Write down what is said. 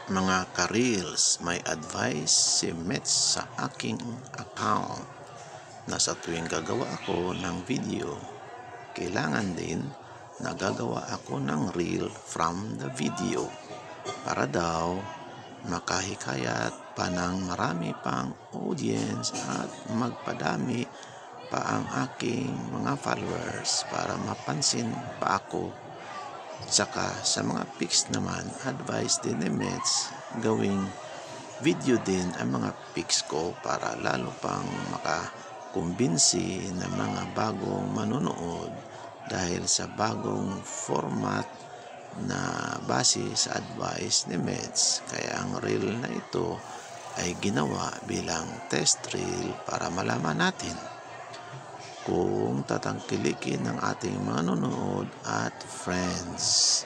Mga ka-reels, may advice si Mets sa aking account na sa tuwing gagawa ako ng video, kailangan din nagagawa ako ng reel from the video para daw makahikayat pa ng marami pang audience at magpadami pa ang aking mga followers para mapansin pa ako. Saka sa mga pics naman, advice din ni Mets gawing video din ang mga pics ko para lalo pang makakumbinsi ng mga bagong manonood dahil sa bagong format na base sa advice ni Mets. Kaya ang reel na ito ay ginawa bilang test reel para malaman natin kung tatangkilikin ng ating mga nanonood at friends.